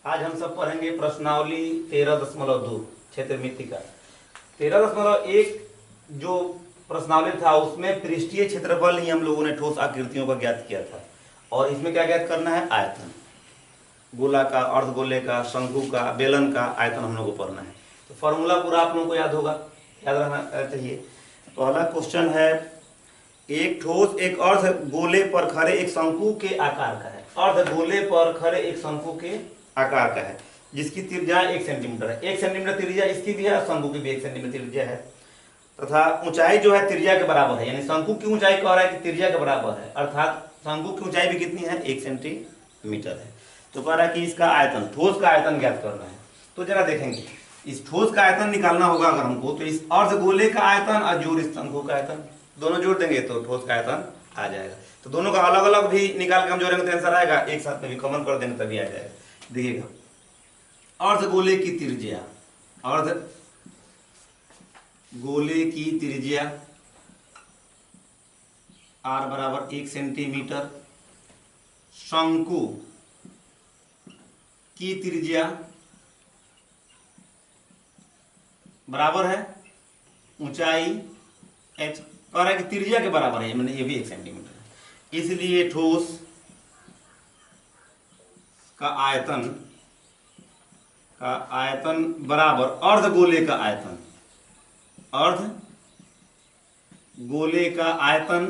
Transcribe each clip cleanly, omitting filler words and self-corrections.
आज हम सब पढ़ेंगे प्रश्नावली 13.2 क्षेत्र मिति का 13.1 जो प्रश्नावली था उसमें पृष्ठीय क्षेत्रफल ही हम लोगों ने ठोस आकृतियों का ज्ञात किया था। और इसमें क्या ज्ञात करना है? आयतन, गोला का, अर्धगोले का, शंकु का, बेलन का आयतन हम लोगों को पढ़ना है। तो फॉर्मूला पूरा आप लोगों को याद होगा, याद रहना चाहिए। पहला क्वेश्चन है, एक ठोस एक अर्ध गोले पर खड़े एक शंकु के आकार का है। अर्ध गोले पर खड़े एक शंकु के आकार का है जिसकी त्रिज्या 1 सेंटीमीटर है। 1 सेंटीमीटर त्रिज्या इसकी भी है, शंकु की भी 1 सेंटीमीटर त्रिज्या है तथा ऊंचाई जो है त्रिज्या के बराबर है। यानी शंकु की ऊंचाई कह रहा है कि त्रिज्या के बराबर है, अर्थात शंकु की ऊंचाई भी कितनी है? 1 सेंटीमीटर है। तो कह रहा है कि इसका आयतन, ठोस का आयतन ज्ञात करना है। तो जरा देखेंगे, इस ठोस का आयतन निकालना होगा अगर हमको, तो इस अर्ध गोले का आयतन और जोड़ इस शंकु का आयतन दोनों जोड़ देंगे तो ठोस का आयतन आ जाएगा। तो दोनों का अलग अलग भी निकाल के हम जोड़ेंगे तो आंसर आएगा, एक साथ में भी कॉमन कर देंगे तभी आ जाएगा। देखिएगा, अर्ध गोले की त्रिज्या, अर्ध गोले की त्रिज्या r बराबर 1 सेंटीमीटर, शंकु की त्रिज्या बराबर है ऊंचाई h, कह रहा है कि त्रिज्या के बराबर है, मैंने ये भी 1 सेंटीमीटर है। इसलिए ठोस का आयतन बराबर अर्ध गोले का आयतन, अर्ध गोले का आयतन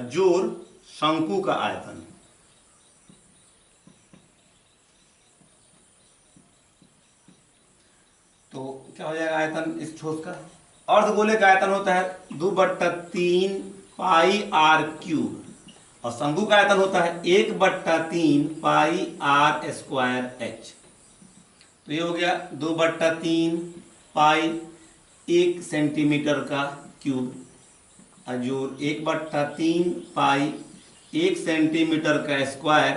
जोड़ शंकु का आयतन। तो क्या हो जाएगा आयतन इस ठोस का? अर्ध गोले का आयतन होता है 2/3 पाई r क्यूब और शंकु का आयतन होता है 1/3 पाई r स्क्वायर h। तो ये हो गया 2/3 पाई 1 सेंटीमीटर का क्यूब जोड़ 1/3 पाई 1 सेंटीमीटर का स्क्वायर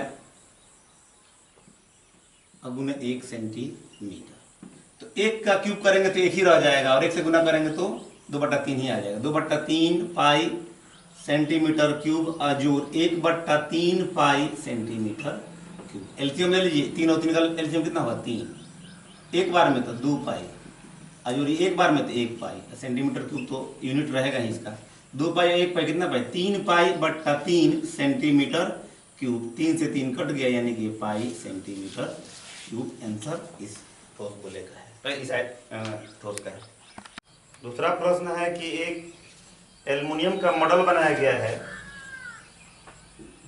गुना 1 सेंटीमीटर। तो 1 का क्यूब करेंगे तो 1 ही रह जाएगा और 1 से गुना करेंगे तो 2/3 ही आ जाएगा। 2/3 पाई सेंटीमीटर क्यूब जोड़ 1/3 पाई सेंटीमीटर क्यूब। एलसीएम ले लीजिए, 3 और 3 का एलसीएम कितना होगा? 3। एक बार में तो 2 पाई अजूरी, एक बार में तो 1 पाई। सेंटीमीटर क्यूब तो यूनिट रहेगा ही इसका। 2 पाई 1 पाई कितना पाई? 3 पाई बट्टा 3 सेंटीमीटर क्यूब। 3 से 3 कट गया यानी कि पाई सेंटीमीटर क्यूब आंसर इस ठोस गोले का है, इस ठोस का है। दूसरा प्रश्न है कि एक एल्युमिनियम का मॉडल बनाया गया है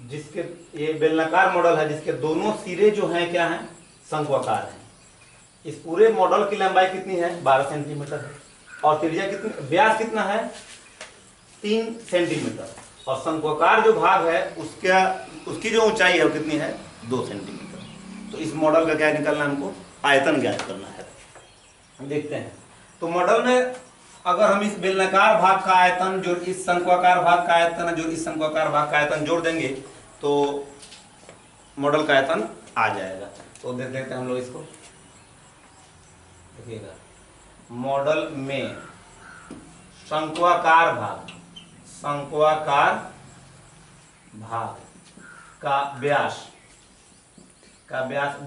जिसके, ये बेलनाकार मॉडल है जिसके दोनों सिरे जो हैं क्या हैं? शंक्वाकार हैं। इस पूरे मॉडल की लंबाई कितनी है? 12 सेंटीमीटर है और त्रिज्या कितनी, व्यास कितना है? 3 सेंटीमीटर और शंक्वाकार जो भाग है उसकी जो ऊंचाई है वो कितनी है? 2 सेंटीमीटर। तो इस मॉडल का क्या निकालना है हमको? आयतन ज्ञात करना है। हम देखते हैं, तो मॉडल में अगर हम इस बेलनाकार भाग का आयतन जो इस शंक्वाकार भाग का आयतन जो इस शंक्वाकार भाग का आयतन जोड़ देंगे तो मॉडल का आयतन आ जाएगा। तो देख लेते हैं हम लोग इसको। देखिएगा, मॉडल में शंक्वाकार भाग का व्यास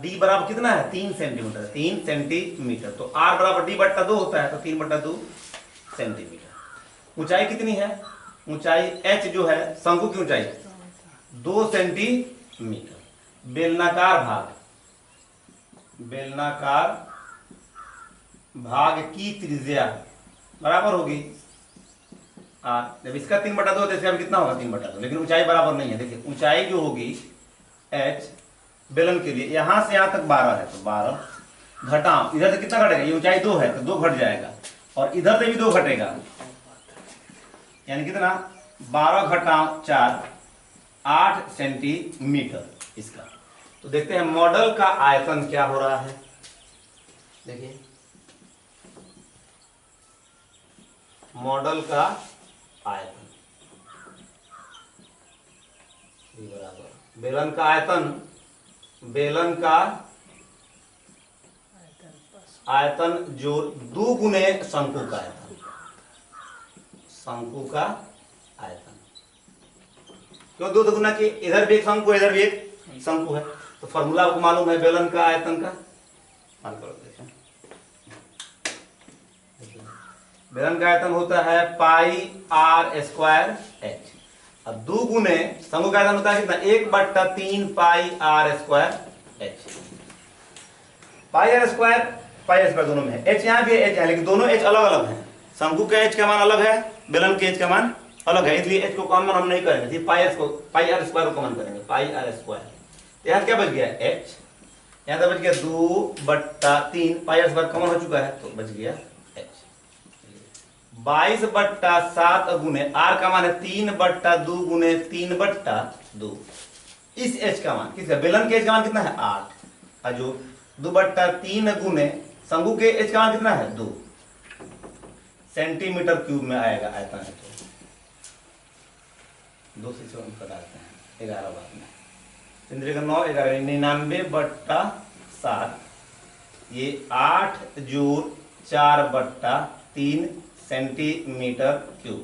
d बराबर कितना है? 3 सेंटीमीटर, 3 सेंटीमीटर। तो r बराबर d/2 होता है, तो 3/2 सेंटीमीटर। ऊंचाई कितनी है? ऊंचाई h जो है शंकु की ऊंचाई 2 सेंटीमीटर। बेलनाकार भाग की त्रिज्या बराबर होगी r। जब इसका 3/2 है तो इसका भी कितना होगा? 3/2। लेकिन ऊंचाई बराबर नहीं है। देखिए ऊंचाई जो होगी h बेलन के लिए यहां से यहां तक 12 है, तो 12 घटाओ इधर से कितना घटेगा? ये ऊंचाई 2 है तो 2 घट जाएगा और इधर से भी 2 घटेगा, यानी कितना? 12 घटाओ 4, 8 सेंटीमीटर इसका। तो देखते हैं मॉडल का आयतन क्या हो रहा है। देखिए, मॉडल का आयतन बराबर बेलन का आयतन, बेलन का आयतन जो 2 गुने शंकु का आयतन, शंकु का आयतन। क्यों 2 गुना की? इधर भी एक शंकु है, इधर भी एक शंकु है, तो फॉर्मूला आपको मालूम है बेलन का आयतन का, मान कर देखें। बेलन का आयतन होता है पाई आर स्क्वायर एच। अब 2 गुने शंकु का आयतन होता है कितना, 1/3 pi r square h. Pi r square दोनों में है, एच यहाँ भी एच है, लेकिन दोनों एच अलग अलग हैं। शंकु का एच का मान अलग है, बेलन के एच का मान अलग है, इसलिए एच को कॉमन हम नहीं करेंगे, पाई आर स्क्वायर को कॉमन करेंगे, पाई आर स्क्वायर। तो यहाँ क्या बच गया एच, यहाँ तो बच गया 2/3 पाई आर स्क्वायर कॉमन हो चुका है, तो बच गया एच। 22/7 गुने आर का मान है 3/2 गुने 3/2। इस एच का मान किसका, बेलन के एच का मान कितना है 8, और जो 2/3 गुने शंकु के एच का मान कितना है 2 सेंटीमीटर क्यूब में आएगा आयतन है। तो 2 से डालते हैं 11 बार में, 9 11 99/7, ये 8 जोड़ 4/3 सेंटीमीटर क्यूब।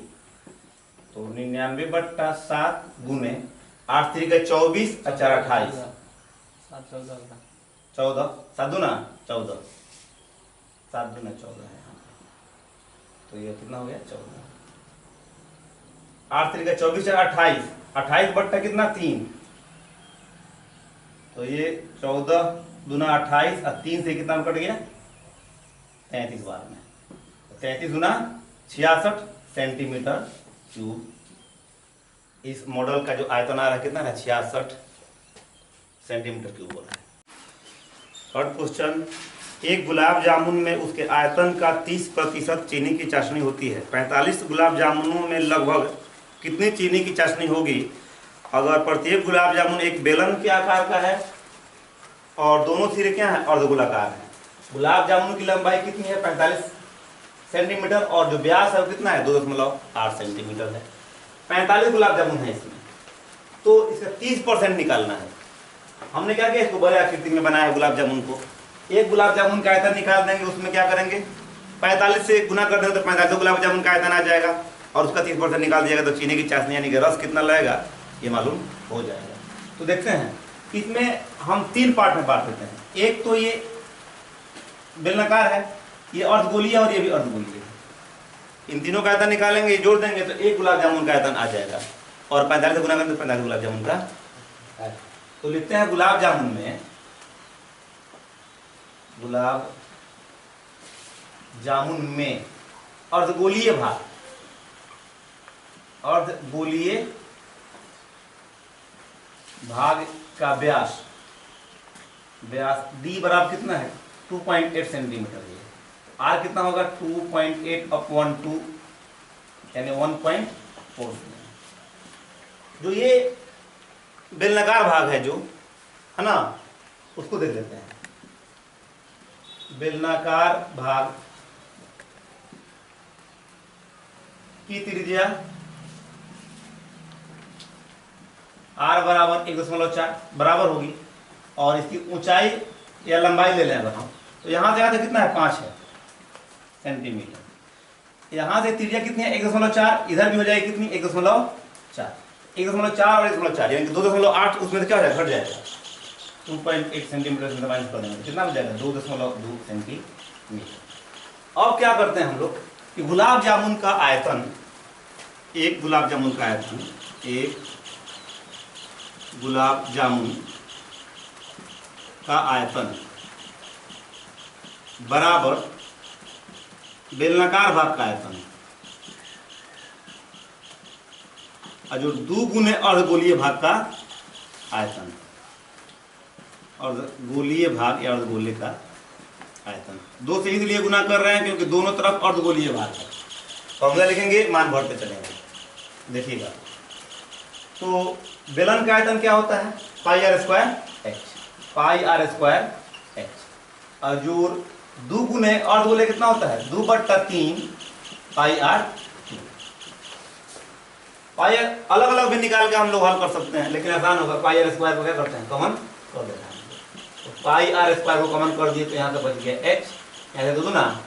तो 99/7 गुने 8 3 का 24 और 4 28, 14 7 दूना 14, 7 दूना 14 है। तो ये कितना हो गया 14, 8 3 का 24 4 28, 28 बट्टा कितना 3, तो ये 14 दूना 28 और 3 से कितना कट गया 33 बार में, 33 गुना 66 सेंटीमीटर क्यूब। इस मॉडल का जो आयतन आ रहा है कितना है 66 सेंटीमीटर क्यूब हो रहा है। थर्ड क्वेश्चन, एक गुलाब जामुन में उसके आयतन का 30% चीनी की चाशनी होती है। 45 गुलाब जामुनों में लगभग कितनी चीनी की चाशनी होगी अगर प्रत्येक गुलाब जामुन एक बेलन के आकार का है और दोनों सिरे क्या है अर्धगोलाकार है। गुलाब जामुन की लंबाई कितनी है 45 सेंटीमीटर और जो व्यास है वो कितना है 2.8 सेंटीमीटर है। 45 गुलाब जामुन है इसमें, तो इसका 30% निकालना है। हमने क्या किया, इसको बड़े आकृति में बनाया है गुलाब जामुन को। एक गुलाब जामुन का आयतन निकाल देंगे, उसमें क्या करेंगे 45 से गुना कर देंगे तो 45 गुलाब जामुन का आयतन आ जाएगा और उसका 30% निकाल दिएगा तो चीनी की चाशनी यानी कि रस कितना लगेगा ये मालूम हो जाएगा। तो देखते हैं इसमें हम 3 पार्ट में बांट देते हैं। एक तो ये बेलनाकार है, ये अर्धगोलीय और ये भी अर्धगोलीय है। इन तीनों का आयतन निकालेंगे, जोड़ देंगे तो एक गुलाब जामुन का आयतन आ जाएगा और 45 से गुना करेंगे तो 45 गुलाब जामुन का है। तो लिखते हैं गुलाब जामुन में, गुलाब जामुन में अर्धगोलीय भाग, अर्धगोलीय भाग का व्यास डी बराबर कितना है 2.8 सेंटीमीटर है। आर कितना होगा 2.8/2 यानी 1.4। जो ये बेलनाकार भाग है जो है ना, उसको देख लेते हैं। बेलनाकार भाग की त्रिज्या r बराबर 1.4 बराबर होगी और इसकी ऊंचाई या लंबाई ले लें अगर हम, तो यहां से यहाँ कितना है 5 है सेंटीमीटर। यहां से त्रिज्या कितनी है 1.4, इधर भी हो जाएगी कितनी 1.4, 1.4 और 1.4 यानी 2.8, उसमें से क्या हो जाएगा घट जाएगा 2.8 सेंटीमीटर से माइनस कर देंगे कितना हो जाएगा 2.2 सेंटीमीटर। अब क्या करते हैं हम लोग कि गुलाब जामुन का आयतन, एक गुलाब जामुन का आयतन, एक गुलाब जामुन का आयतन बराबर बेलनाकार भाग का आयतन और जो 2 गुने अर्धगोलीय भाग का आयतन, अर्धगोलीय भाग या अर्धगोले का आयतन। 2 से इसलिए गुना कर रहे हैं क्योंकि दोनों तरफ अर्धगोलीय भाग है। फॉर्मूला लिखेंगे, मान भरते चलेंगे, देखिएगा। तो बेलन का आयतन क्या होता है pi r square h, pi r square h और जो 2 गुने अर्धगोले कितना होता है 2/3 पाई आर। पाई आर अलग अलग भी निकाल के हम लोग हल कर सकते हैं, लेकिन आसान होगा। पाई आर स्क्वायर को क्या करते हैं कॉमन कर देते हैं। तो पाई आर स्क्वायर को कॉमन कर दिए तो यहाँ से बच गया एच, यहाँ से 2 गुना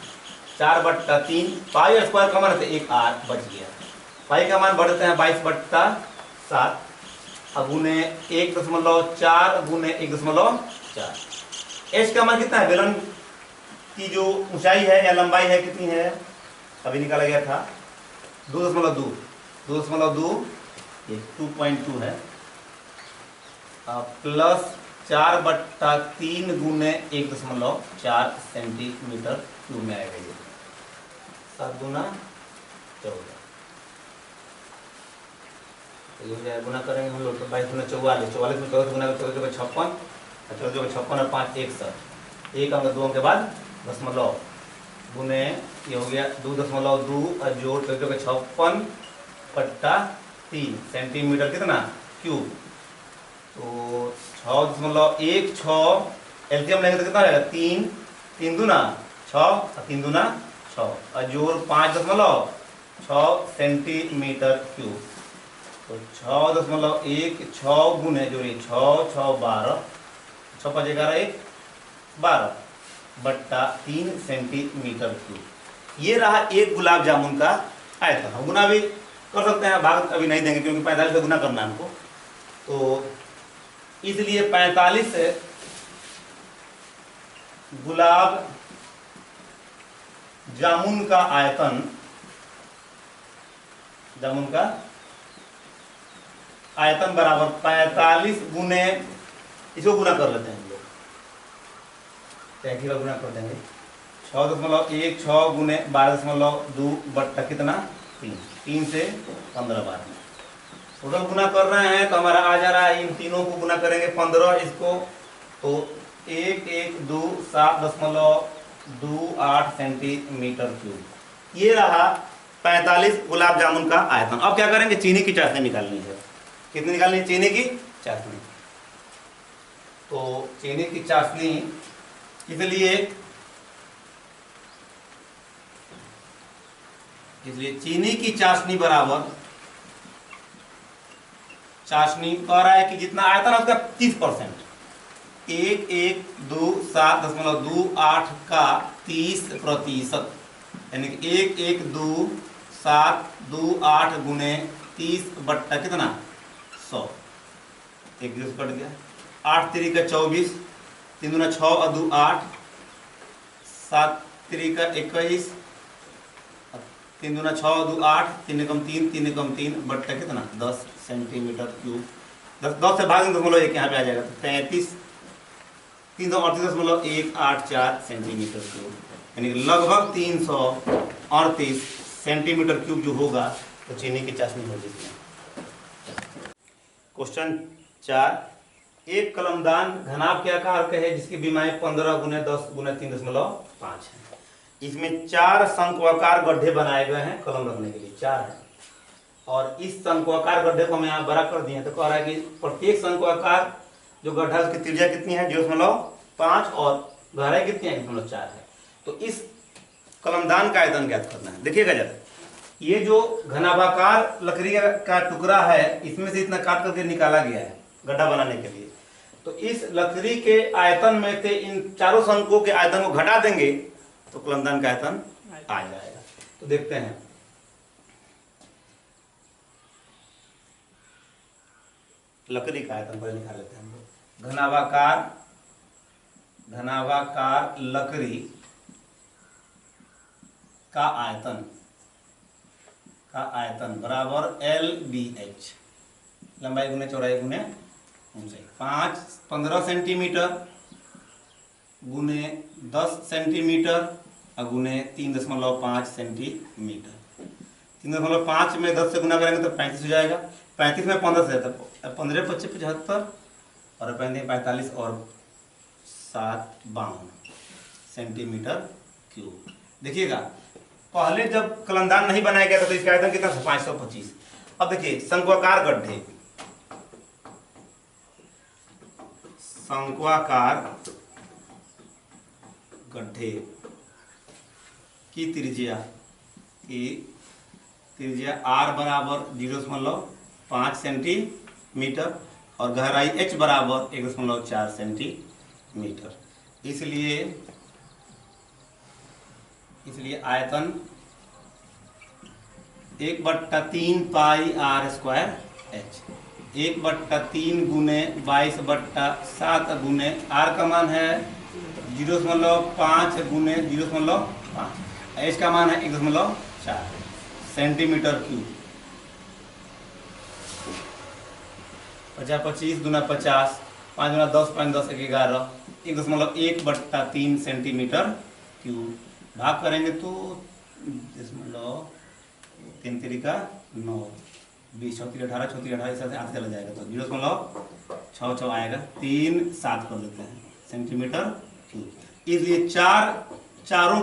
4/3 पाई आर स्क्वायर कॉमन है तो 1 आर बच गया। पाई का मान बढ़ते हैं 22/7 गुने 1.4 गुने 1.4। एच का मान कितना है? बेलन की जो ऊंचाई है या लंबाई है कितनी है? अभी निकाला गया था 2.2, 2.2 ये 2.2 है, प्लस 4/3 गुने 1.4 सेंटीमीटर क्यूब में आएगा ये 7 गुना 14। तो ये हो जाएगा, गुना करेंगे हम लोग तो 22 गुना 44, 44 में 14 गुना 14 56, 14 56 और 5 61, एक अंक 2 अंक के बाद दशमलव गुने ये हो गया 2.2 और जोड़ 56/3 सेंटीमीटर कितना क्यूब। तो 6.16 एलसीएम लेंगे तो कितना रहेगा? 3 3 दूना 6 और 3 दूना 6 और जोड़ 5.6 सेंटीमीटर क्यूब। तो 6.16 गुने जोड़िए 6 6 12, 6 5 11 1 12/3 सेंटीमीटर क्यूब। ये रहा एक गुलाब जामुन का आयतन। हम गुना भी कर सकते हैं, भाग अभी नहीं देंगे क्योंकि 45 से गुना करना है हमको। तो इसलिए 45 से गुलाब जामुन का आयतन, जामुन का आयतन बराबर 45 गुने, इसको गुना कर लेते हैं हम लोग, 33 का गुना कर देंगे 6.16 गुने 12.2 बट्टा कितना 3 से 15 बार में टोटल गुना कर रहे हैं। तो हमारा आ जा रहा है, इन तीनों को गुना करेंगे 15 इसको, तो 1127.28 सेंटीमीटर क्यूब। ये रहा 45 गुलाब जामुन का आयतन। अब क्या करेंगे? चीनी की चाशनी निकालनी है। कितनी निकालनी है? चीनी की चाशनी। तो चीनी की चाशनी, इसलिए चीनी की चाशनी बराबर, चाशनी कह रहा है कि जितना आयतन है उसका 30%, 1127.28 का 30%, यानी कि 112728 गुने 30 बट्टा कितना 100, एक दिवस कट गया, 8 3 का 24, 3 दूना 6 और 2 8, 7 3 का 21, 3 दूना 6 और 2 8, 3 एकम 3, 3 एकम 3 बट्टा कितना 10 सेंटीमीटर क्यूब। 10 से भाग 1 यहाँ पे आ जाएगा, 33 338.184 सेंटीमीटर क्यूब, यानी कि लगभग 338 सेंटीमीटर क्यूब जो होगा तो चीनी की चाशनी हो जाती है। क्वेश्चन 4, एक कलमदान घनाभ के आकार का है जिसकी बीमाएं 15 गुने 10 गुने 3.5 है। इसमें 4 शंक्वाकार गड्ढे बनाए गए हैं कलम रखने के लिए, 4 है। और इस शंक्वाकार गड्ढे को हम यहाँ बड़ा कर दिए हैं। तो कह रहा है कि प्रत्येक शंक्वाकार जो गड्ढा उसकी त्रिज्या कितनी है 0.5 और गहराई कितनी है 1.4 है। तो इस कलमदान का आयतन ज्ञात करना है। देखिएगा जरा, ये जो घनाभाकार लकड़ी का टुकड़ा है इसमें से इतना काट करके निकाला गया है गड्ढा बनाने के लिए। तो इस लकड़ी के आयतन में से इन चारों शंकों के आयतन को घटा देंगे तो कलमदान का आयतन आ जाएगा। तो देखते हैं, लकड़ी का आयतन पहले निकाल लेते हैं हम लोग। घनाभाकार लकड़ी का आयतन बराबर LBH, लंबाई गुने चौड़ाई गुने ऊंचाई, 15 सेंटीमीटर गुने 10 सेंटीमीटर और गुने 3.5 सेंटीमीटर। 3.5 में 10 से गुना करेंगे तो 35 हो जाएगा, 35 में 15 से 15 25 75 और 45 और 7 52 सेंटीमीटर क्यूब। देखिएगा, पहले जब कलमदान नहीं बनाया गया था तो इसका आयतन कितना था 525। अब देखिए शंक्वाकार गड्ढे की त्रिज्या R बराबर 0.5 सेंटीमीटर और गहराई H बराबर 1.4 सेंटीमीटर। इसलिए आयतन 1/3 पाई R² H, 1/3 गुने 22/7 गुने आर का मान है 0.5 गुने 0.5, एच का मान है 1.4 सेंटीमीटर क्यूब। 50 गुना 50, 5 गुना 10, 5 10 11, 1.1/3 सेंटीमीटर क्यूब। भाग करेंगे तो 3 3 9, 20 4 18, 4 18 इस तरह से आगे चला जाएगा तो 0.66 आएगा। 3 7 कर देते हैं सेंटीमीटर क्यूब। इसलिए चारों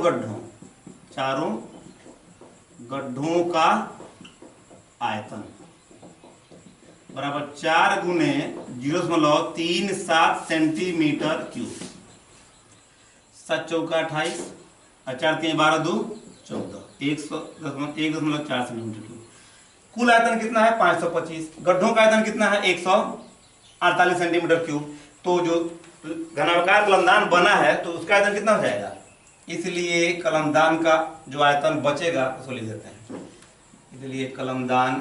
गड्ढों का आयतन बराबर 4 गुने 0.37 सेंटीमीटर क्यूब। 7 चौका 28 और 4 3 12 2 14, 1.4 सेंटीमीटर क्यूब। कुल आयतन कितना है 525। गड्ढों का आयतन कितना है 148 सेंटीमीटर क्यूब। तो जो घनाकार कलमदान बना है तो उसका आयतन कितना हो जाएगा, इसलिए कलमदान का जो आयतन बचेगा उसको लिख देते हैं। इसलिए कलमदान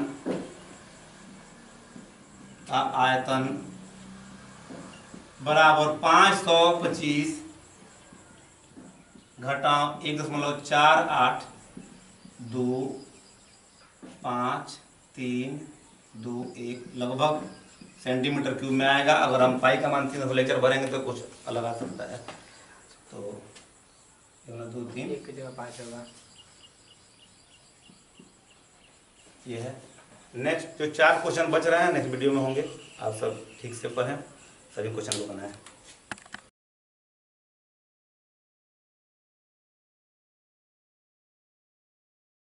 का आयतन बराबर 525 घटाओ 1.48 2 5 3 2 1 लगभग सेंटीमीटर क्यूब में आएगा। अगर हम पाई का मान 3 लेक्चर भरेंगे तो कुछ अलग आ सकता है। तो 2 3 1 की जगह 5 होगा। ये है। नेक्स्ट जो 4 क्वेश्चन बच रहे हैं नेक्स्ट वीडियो में होंगे। आप सब ठीक से पढ़ें, सभी क्वेश्चन को बनाएं।